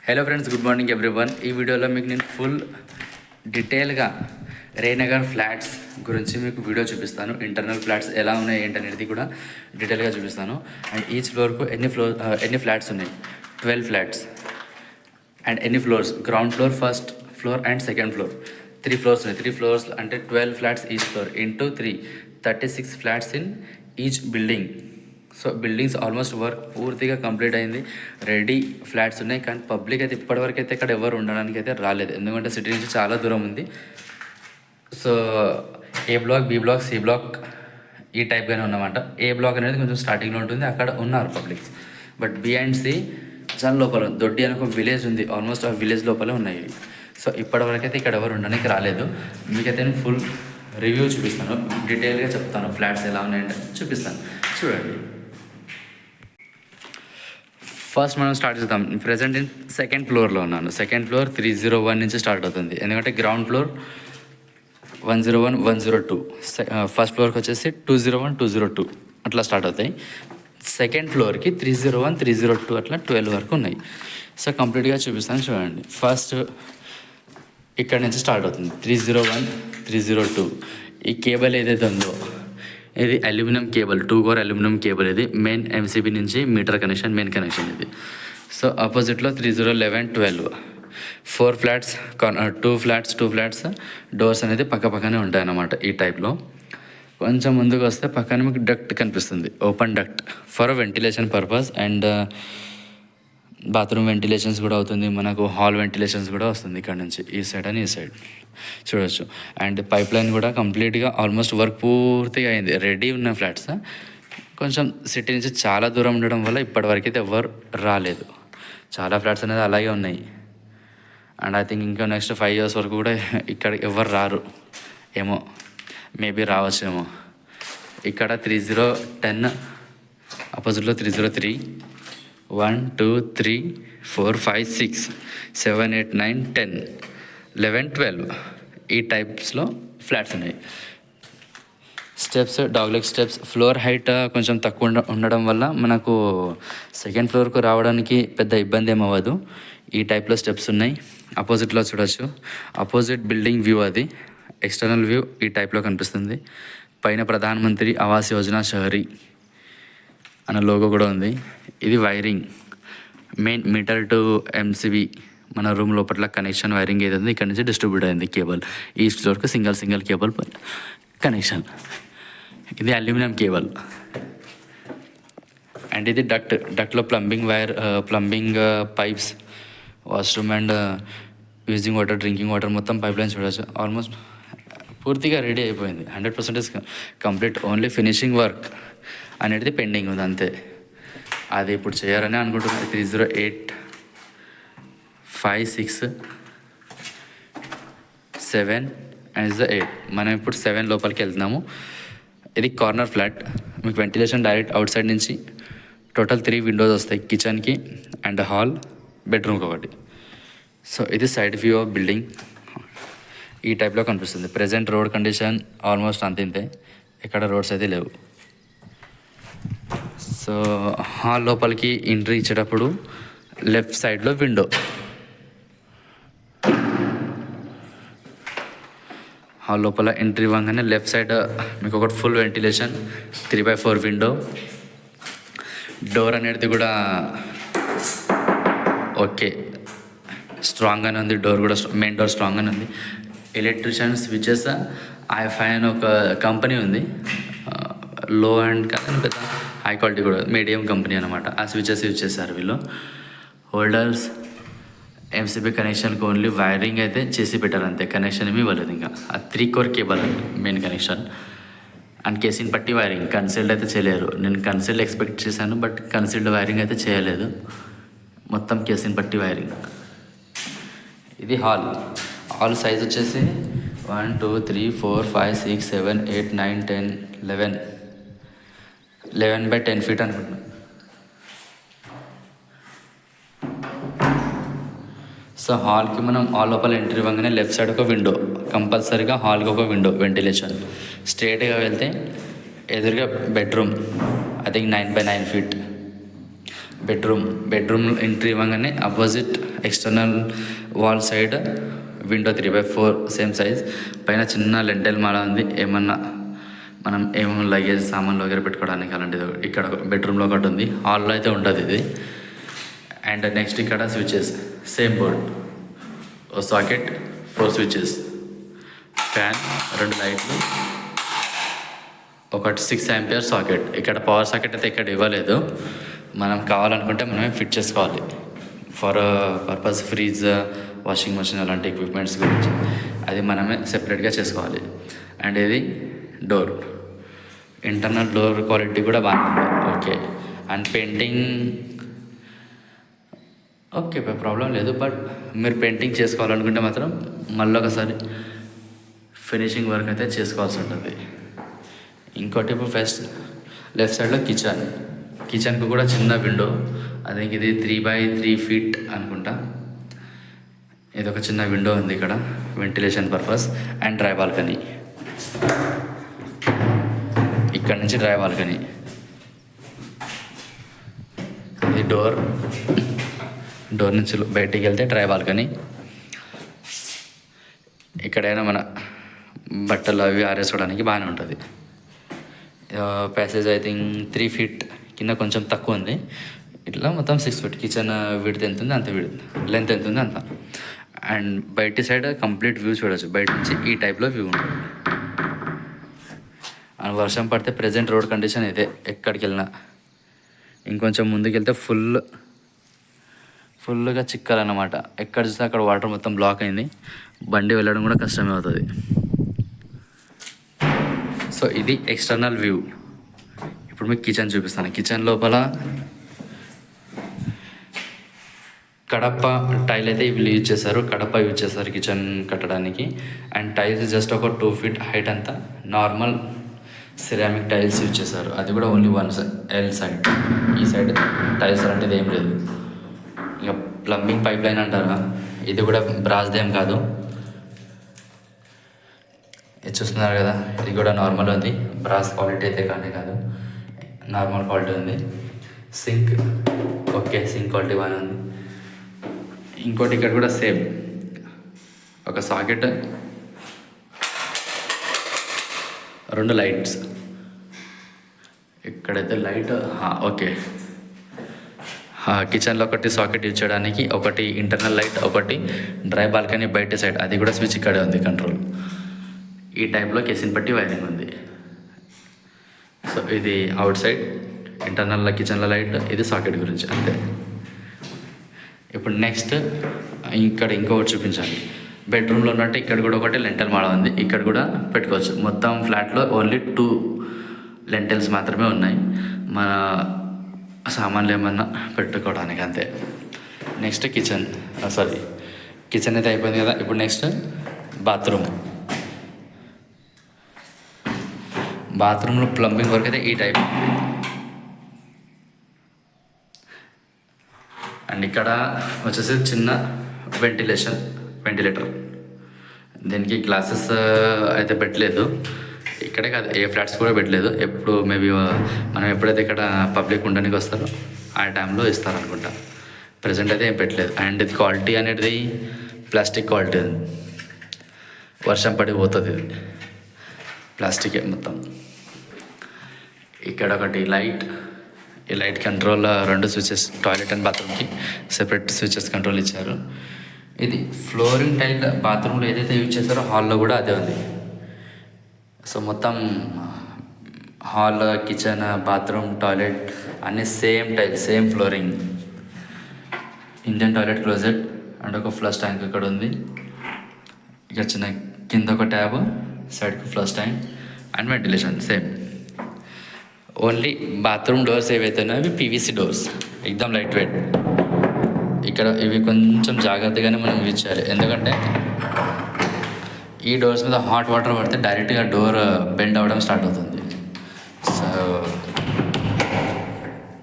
Hello friends, good morning everyone. ఈ వీడియోలో మీకు నేను ఫుల్ డీటెయిల్గా రేనగర్ ఫ్లాట్స్ గురించి మీకు వీడియో చూపిస్తాను. ఇంటర్నల్ ఫ్లాట్స్ ఎలా ఉన్నాయి ఏంటనేది కూడా డీటెయిల్గా చూపిస్తాను. అండ్ ఈచ్ ఫ్లోర్కు ఎన్ని ఫ్లాట్స్ ఉన్నాయి, 12 ఫ్లాట్స్. అండ్ ఎన్ని floors, ground floor, first floor and second floor, 3 floors ఉన్నాయి. 3 ఫ్లోర్స్ అంటే 12 flats each floor into 3, 36 flats in each building. So buildings almost work పూర్తిగా కంప్లీట్ అయింది, రెడీ ఫ్లాట్స్ ఉన్నాయి. కానీ పబ్లిక్ అయితే ఇప్పటివరకు అయితే ఇక్కడ ఎవరు ఉండడానికి అయితే రాలేదు, ఎందుకంటే సిటీ నుంచి చాలా దూరం ఉంది. So A block, B block, C block ఈ టైప్గానే ఉన్నమాట. ఏ బ్లాక్ అనేది కొంచెం స్టార్టింగ్లో ఉంటుంది, అక్కడ ఉన్నారు publics. But B and C చాలా లోపల దొడ్డి అని ఒక విలేజ్ ఉంది, ఆల్మోస్ట్ ఆ విలేజ్ లోపలే ఉన్నాయి. సో ఇప్పటివరకు అయితే ఇక్కడ ఎవరు ఉండడానికి రాలేదు. మీకైతే నేను ఫుల్ రివ్యూ చూపిస్తాను, డీటెయిల్గా చెప్తాను ఫ్లాట్స్ ఎలా ఉన్నాయంటే చూపిస్తాను, చూడండి. ఫస్ట్ మనం స్టార్ట్ చేద్దాం. ప్రజెంట్ నేను సెకండ్ ఫ్లోర్లో ఉన్నాను. సెకండ్ ఫ్లోర్ 301 నుంచి స్టార్ట్ అవుతుంది, ఎందుకంటే గ్రౌండ్ ఫ్లోర్ 101, 102, ఫస్ట్ ఫ్లోర్కి వచ్చేసి 201, 202 అట్లా స్టార్ట్ అవుతాయి. సెకండ్ ఫ్లోర్కి 301, 302 అట్లా 12 వరకు ఉన్నాయి. సో కంప్లీట్గా చూపిస్తాను, చూడండి. ఫస్ట్ ఇక్కడ నుంచి స్టార్ట్ అవుతుంది 301, 302. ఈ కేబుల్ ఏదైతే ఉందో ఇది aluminium cable, 2 core aluminium cable. ఇది మెయిన్ ఎంసీబీ నుంచి మీటర్ కనెక్షన్, మెయిన్ కనెక్షన్ ఇది. సో ఆపోజిట్లో 3011, 12, 4 ఫ్లాట్స్, 2 ఫ్లాట్స్ డోర్స్ అనేది పక్కనే ఉంటాయన్నమాట ఈ టైప్లో. కొంచెం ముందుకు వస్తే పక్కన మీకు డక్ట్ కనిపిస్తుంది, open duct for ventilation purpose. And bathroom ventilations కూడా అవుతుంది, మనకు హాల్ వెంటిలేషన్స్ కూడా వస్తుంది ఇక్కడ నుంచి, ఈ సైడ్ అని ఈ సైడ్ చూడవచ్చు. అండ్ పైప్ లైన్ కూడా కంప్లీట్గా ఆల్మోస్ట్ వర్క్ పూర్తిగా అయింది, రెడీ ఉన్న ఫ్లాట్స్. కొంచెం సిటీ నుంచి చాలా దూరం ఉండడం వల్ల ఇప్పటివరకు అయితే ఎవరు రాలేదు. చాలా ఫ్లాట్స్ అనేది అలాగే ఉన్నాయి. అండ్ ఐ థింక్ ఇంకా నెక్స్ట్ 5 years వరకు కూడా ఇక్కడ ఎవరు రారు ఏమో, మేబీ రావచ్చేమో. ఇక్కడ 3010, ఆపోజిట్లో 303, 1, 2, 3, 4, 5, 6, 7, 8, 9, 10, 11, 12 ఈ టైప్స్లో ఫ్లాట్స్ ఉన్నాయి. Steps, dogleg steps. Floor height కొంచెం తక్కువ ఉండడం వల్ల మనకు సెకండ్ ఫ్లోర్కు రావడానికి పెద్ద ఇబ్బంది ఏమవ్వదు. ఈ టైప్లో స్టెప్స్ ఉన్నాయి. అపోజిట్లో చూడవచ్చు, అపోజిట్ బిల్డింగ్ వ్యూ, అది ఎక్స్టర్నల్ వ్యూ ఈ టైప్లో కనిపిస్తుంది. పైన ప్రధానమంత్రి ఆవాస్ యోజన షహరీ అన్న లోగో కూడా ఉంది. ఇది wiring, main meter to MCB మన రూమ్ లోపల కనెక్షన్ వైరింగ్ ఏదైంది ఇక్కడ నుంచి డిస్ట్రిబ్యూట్ అయింది కేబుల్. ఈ స్టోర్కి సింగిల్ కేబుల్ కనెక్షన్. ఇది అల్యూమినియం కేబుల్. అండ్ ఇది డక్ట్లో plumbing wire, plumbing pipes, washroom and using water, drinking water మొత్తం పైప్ లైన్ చూడవచ్చు. ఆల్మోస్ట్ పూర్తిగా రెడీ అయిపోయింది, 100% కంప్లీట్. ఓన్లీ ఫినిషింగ్ వర్క్ అనేది పెండింగ్ ఉంది అంతే. అది ఇప్పుడు చేయాలని అనుకుంటున్నాను. 308, 5, 6, 7 అండ్ 8. మనం ఇప్పుడు 7 లోపలికి వెళ్తున్నాము. ఇది కార్నర్ ఫ్లాట్, మీకు వెంటిలేషన్ డైరెక్ట్ అవుట్ సైడ్ నుంచి. టోటల్ 3 విండోస్ వస్తాయి, కిచెన్కి అండ్ హాల్, బెడ్రూమ్కి ఒకటి. సో ఇది సైడ్ వ్యూ ఆఫ్ బిల్డింగ్, ఈ టైప్లో కనిపిస్తుంది. ప్రజెంట్ రోడ్ కండిషన్ ఆల్మోస్ట్ అంతే, ఎక్కడ రోడ్స్ అయితే లేవు. సో హాల్ లోపలికి ఎంట్రీ ఇచ్చేటప్పుడు లెఫ్ట్ సైడ్లో విండో, హాల్ లోపల ఎంట్రీ ఇవ్వగానే లెఫ్ట్ సైడ్ మీకు ఒకటి ఫుల్ వెంటిలేషన్, 3/4 విండో. డోర్ అనేది కూడా ఓకే, స్ట్రాంగ్గానే ఉంది. డోర్ కూడా మెయిన్ డోర్ స్ట్రాంగ్గానే ఉంది. ఎలక్ట్రిషియన్ స్విచెస్ ఐఫై అని ఒక కంపెనీ ఉంది, లో అండ్ కానీ పెద్ద హై క్వాలిటీ కూడా, మీడియం కంపెనీ అనమాట. ఆ స్విచెస్ యూజ్ చేశారు వీళ్ళు. హోల్డర్స్, ఎంసీబీ కనెక్షన్కి ఓన్లీ వైరింగ్ అయితే చేసి పెట్టారు అంతే, కనెక్షన్ ఏమి ఇవ్వలేదు. ఇంకా ఆ 3 core cable main connection and casing పట్టి వైరింగ్. కన్సీల్డ్ అయితే చేయలేరు, నేను కన్సీల్డ్ ఎక్స్పెక్ట్ చేశాను, బట్ కన్సీల్డ్ వైరింగ్ అయితే చేయలేదు, మొత్తం కేసింగ్ పట్టి వైరింగ్. ఇది హాల్ సైజ్ వచ్చేసి 1, 2, 3, 4, 5, 6, 7, 8, 9, 10, 11/10 feet అనుకుంటున్నాను. సో హాల్కి మనం హాల్ లోపల ఎంట్రీ ఇవ్వగానే లెఫ్ట్ సైడ్ ఒక విండో, కంపల్సరీగా హాల్కి ఒక విండో వెంటిలేషన్. స్ట్రేట్గా వెళ్తే ఎదురుగా bedroom, I think 9/9 feet bedroom entry ఇవ్వగానే opposite external wall side window 3/4 same size, పైన చిన్న లెంటెల్ మాల ఉంది. ఏమన్నా మనం ఏమన్నా లగేజ్ సామాన్లు వగేర పెట్టుకోవడానికి అలాంటిది ఇక్కడ బెడ్రూమ్లో ఒకటి ఉంది. హాల్లో అయితే ఉంటుంది ఇది. అండ్ నెక్స్ట్ ఇక్కడ స్విచెస్ సేమ్ బోర్డ్, ఓ సాకెట్, 4 స్విచెస్, ఫ్యాన్, 2 లైట్లు, ఒకటి 6 ఆంపియర్ సాకెట్. ఇక్కడ పవర్ సాకెట్ అయితే ఇక్కడ ఇవ్వలేదు, మనం కావాలనుకుంటే మనమే ఫిట్ చేసుకోవాలి for purpose fridge, washing machine అలాంటి ఎక్విప్మెంట్స్ గురించి అది మనమే సెపరేట్గా చేసుకోవాలి. అండ్ ఇది డోర్, ఇంటర్నల్ డోర్ క్వాలిటీ కూడా బాగుంది. Okay. And painting okay problem లేదు, బట్ మీరు పెయింటింగ్ చేసుకోవాలనుకుంటే మాత్రం మళ్ళీ ఒకసారి ఫినిషింగ్ వర్క్ అయితే చేసుకోవాల్సి ఉంటుంది. ఇంకోటి ఇప్పుడు ఫస్ట్ లెఫ్ట్ సైడ్లో కిచెన్కు కూడా చిన్న విండో, అది ఇది 3x3 ఫీట్ అనుకుంటా. ఇది ఒక చిన్న విండో ఉంది ఇక్కడ ventilation purpose. And dry balcony, ఇక్కడ నుంచి డ్రై బాల్కనీ. ఇది డోర్ నుంచి బయటికి వెళ్తే డ్రై బాల్కనీ. ఇక్కడైనా మన బట్టలు అవి ఆరేసుకోవడానికి బాగానే ఉంటుంది. ప్యాసేజ్ ఐ థింక్ 3 ఫీట్ కింద కొంచెం తక్కువ ఉంది. ఇట్లా మొత్తం 6 ఫీట్. కిచెన్ విడ్త్ ఎంత ఉంది అంత విడ్త్, లెంత్ ఎంత ఉంది అంత. అండ్ బయటి సైడ్ కంప్లీట్ వ్యూ చూడవచ్చు. బయట నుంచి ఈ టైప్లో వ్యూ ఉంటుంది. అండ్ వర్షం పడితే ప్రజెంట్ రోడ్ కండిషన్ ఇదే, ఎక్కడికి వెళ్ళినా. ఇంకొంచెం ముందుకు వెళ్తే ఫుల్గా చిక్కాలన్నమాట. ఎక్కడ చూస్తే అక్కడ వాటర్ మొత్తం బ్లాక్ అయింది, బండి వెళ్ళడం కూడా కష్టమే అవుతుంది. సో ఇది ఎక్స్టర్నల్ వ్యూ. ఇప్పుడు మీకు కిచెన్ చూపిస్తాను. కిచెన్ లోపల కడప టైల్ అయితే వీళ్ళు యూజ్ చేశారు, కడప యూజ్ చేశారు కిచెన్ కట్టడానికి. అండ్ టైల్స్ జస్ట్ ఒక 2 ఫీట్ హైట్ అంతా నార్మల్ సిరామిక్ టైల్స్ యూజ్ చేశారు. అది కూడా ఓన్లీ వన్ ఎల్ సైడ్. ఈ సైడ్ టైల్స్ అలాంటిది ఏం లేదు. ఇక ప్లంబింగ్ పైప్ లైన్ అంటారా, ఇది కూడా బ్రాస్దేం కాదు. ఇది చూస్తున్నారు కదా, ఇది కూడా నార్మల్ ఉంది. బ్రాస్ క్వాలిటీ అయితే కాదు, నార్మల్ క్వాలిటీ ఉంది. సింక్ ఓకే, సింక్ క్వాలిటీ బాగానే ఉంది. ఇంకోటి ఇక్కడ కూడా సేమ్ ఒక సాకెట్, 2 లైట్స్. ఇక్కడైతే లైట్ ఓకే. కిచెన్లో ఒకటి సాకెట్ యూజ్ చేయడానికి, ఒకటి ఇంటర్నల్ లైట్, ఒకటి డ్రై బాల్కనీ బయట సైడ్, అది కూడా స్విచ్ ఇక్కడే ఉంది కంట్రోల్. ఈ టైప్లో కెసిన్ పట్టి వైరింగ్ ఉంది. సో ఇది అవుట్ సైడ్ ఇంటర్నల్ కిచెన్లో లైట్, ఇది సాకెట్ గురించి అంతే. ఇప్పుడు నెక్స్ట్ ఇక్కడ ఇంకొకటి చూపించాలి. బెడ్రూమ్లో ఉన్నట్టు ఇక్కడ కూడా ఒకటి లెంటల్ మాడ ఉంది, ఇక్కడ కూడా పెట్టుకోవచ్చు. మొత్తం ఫ్లాట్లో ఓన్లీ 2 లెంటల్స్ మాత్రమే ఉన్నాయి, మన సామాన్లు ఏమన్నా పెట్టుకోవడానికి అంతే. నెక్స్ట్ కిచెన్ అయితే అయిపోయింది కదా. ఇప్పుడు నెక్స్ట్ బాత్రూంలో ప్లంబింగ్ వర్క్ అయితే ఈ టైప్. అండ్ ఇక్కడ వచ్చేసి చిన్న వెంటిలేటర్. దీనికి గ్లాసెస్ అయితే పెట్టలేదు, ఇక్కడే కాదు ఏ ఫ్లాట్స్ కూడా పెట్టలేదు. ఎప్పుడు మేబీ మనం ఎప్పుడైతే ఇక్కడ పబ్లిక్ ఉండడానికి వస్తారో ఆ టైంలో ఇస్తారనుకుంటా. ప్రజెంట్ అయితే ఏం పెట్టలేదు. అండ్ ఇది క్వాలిటీ అనేది ప్లాస్టిక్ క్వాలిటీ, వర్షం పడిపోతుంది, ఇది ప్లాస్టికే మొత్తం. ఇక్కడ ఒకటి లైట్, ఈ light control 2 switches, toilet and బాత్రూమ్కి సెపరేట్ స్విచెస్ కంట్రోల్ ఇచ్చారు. ఇది ఫ్లోరింగ్ టైల్ బాత్రూంలో ఏదైతే యూజ్ చేస్తారో హాల్లో కూడా అదే ఉంది. సో మొత్తం హాల్, కిచెన్, బాత్రూమ్, టాయిలెట్ అన్నీ same tile, same flooring. Indian toilet closet and ఒక ఫ్లష్ ట్యాంక్ ఇక్కడ ఉంది. ఇక చిన్న కింద ఒక ట్యాబ్, సైడ్కి flush tank and ventilation same. Only bathroom doors ఏవైతే ఉన్నాయో అవి పీవీసీ డోర్స్, ఎక్దమ్ లైట్ వెయిట్. ఇక్కడ ఇవి కొంచెం జాగ్రత్తగానే మనం యూజ్ చేయాలి, ఎందుకంటే ఈ డోర్స్ మీద హాట్ వాటర్ పడితే డైరెక్ట్గా డోర్ బెండ్ అవ్వడం స్టార్ట్ అవుతుంది. సో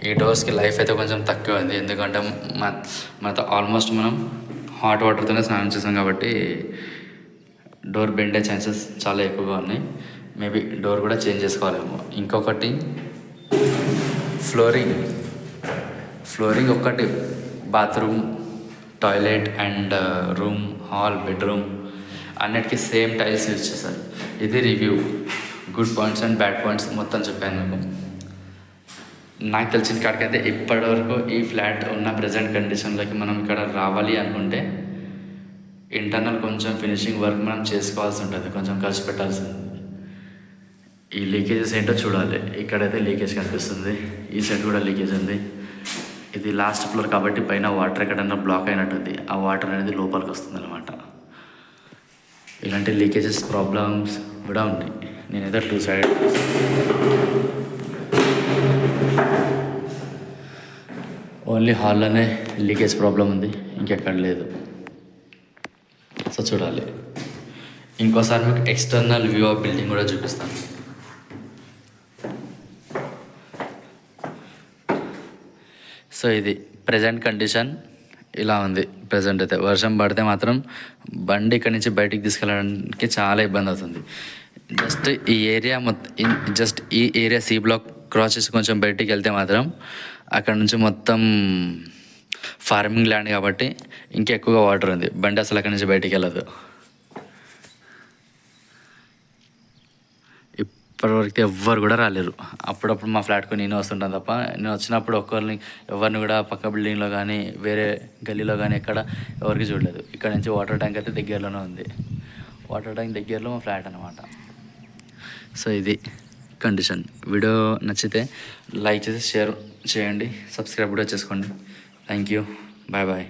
ఈ డోర్స్కి లైఫ్ అయితే కొంచెం తక్కువ ఉంది, ఎందుకంటే మనతో ఆల్మోస్ట్ మనం హాట్ వాటర్తోనే స్నానం చేసాం కాబట్టి డోర్ బెండ్ అయ్యే ఛాన్సెస్ చాలా ఎక్కువగా ఉన్నాయి. మేబీ డోర్ కూడా చేంజ్ చేసుకోవాలేమో. ఇంకొకటి ఫ్లోరింగ్ ఒక్కటి bathroom toilet and room, hall, bedroom అన్నిటికీ సేమ్ టైల్స్ యూజ్ చేశారు. ఇది review. Good points and bad points మొత్తం చెప్పాను మీకు. నాకు తెలిసిన కాడికైతే ఇప్పటివరకు ఈ ఫ్లాట్ ఉన్న ప్రజెంట్ కండిషన్లోకి మనం ఇక్కడ రావాలి అనుకుంటే ఇంటర్నల్ కొంచెం ఫినిషింగ్ వర్క్ మనం చేసుకోవాల్సి ఉంటుంది, కొంచెం ఖర్చు పెట్టాల్సి ఉంటుంది. ఈ లీకేజెస్ ఏంటో చూడాలి. ఇక్కడైతే లీకేజ్ కనిపిస్తుంది, ఈ సైడ్ కూడా లీకేజ్ ఉంది. ఇది లాస్ట్ ఫ్లోర్ కాబట్టి పైన వాటర్ ఎక్కడన్నా బ్లాక్ అయినట్టుంది, ఆ వాటర్ అనేది లోపలికి వస్తుంది అనమాట. ఇలాంటి లీకేజెస్ ప్రాబ్లమ్స్ కూడా ఉన్నాయి. నేనైతే 2 సైడ్ ఓన్లీ హాల్లోనే లీకేజ్ ప్రాబ్లం ఉంది, ఇంకెక్కడ లేదు. సో చూడాలి. ఇంకోసారి మీకు ఎక్స్టర్నల్ వ్యూ ఆఫ్ బిల్డింగ్ కూడా చూపిస్తాను. సో ఇది ప్రజెంట్ కండిషన్ ఇలా ఉంది. ప్రజెంట్ అయితే వర్షం పడితే మాత్రం బండి ఇక్కడి నుంచి బయటికి తీసుకెళ్ళడానికి చాలా ఇబ్బంది అవుతుంది. జస్ట్ ఈ ఏరియా జస్ట్ ఈ ఏరియా సి బ్లాక్ క్రాస్ చేసి కొంచెం బయటికి వెళ్తే మాత్రం అక్కడ నుంచి మొత్తం ఫార్మింగ్ ల్యాండ్ కాబట్టి ఇంకా ఎక్కువగా వాటర్ ఉంది. బండి అసలు అక్కడి నుంచి బయటికి వెళ్ళదు. ఇప్పటివరకు ఎవ్వరు కూడా రాలేరు. అప్పుడప్పుడు మా ఫ్లాట్కు నేను వస్తుంటాను తప్ప, నేను వచ్చినప్పుడు ఎవరిని కూడా పక్క బిల్డింగ్లో కానీ వేరే గల్లీలో కానీ ఎక్కడ ఎవరికి చూడలేదు. ఇక్కడ నుంచి వాటర్ ట్యాంక్ అయితే దగ్గరలోనే ఉంది. వాటర్ ట్యాంక్ దగ్గరలో మా ఫ్లాట్ అనమాట. సో ఇది కండిషన్. వీడియో నచ్చితే లైక్ చేసి షేర్ చేయండి, సబ్స్క్రైబ్ కూడా చేసుకోండి. Thank you, bye bye.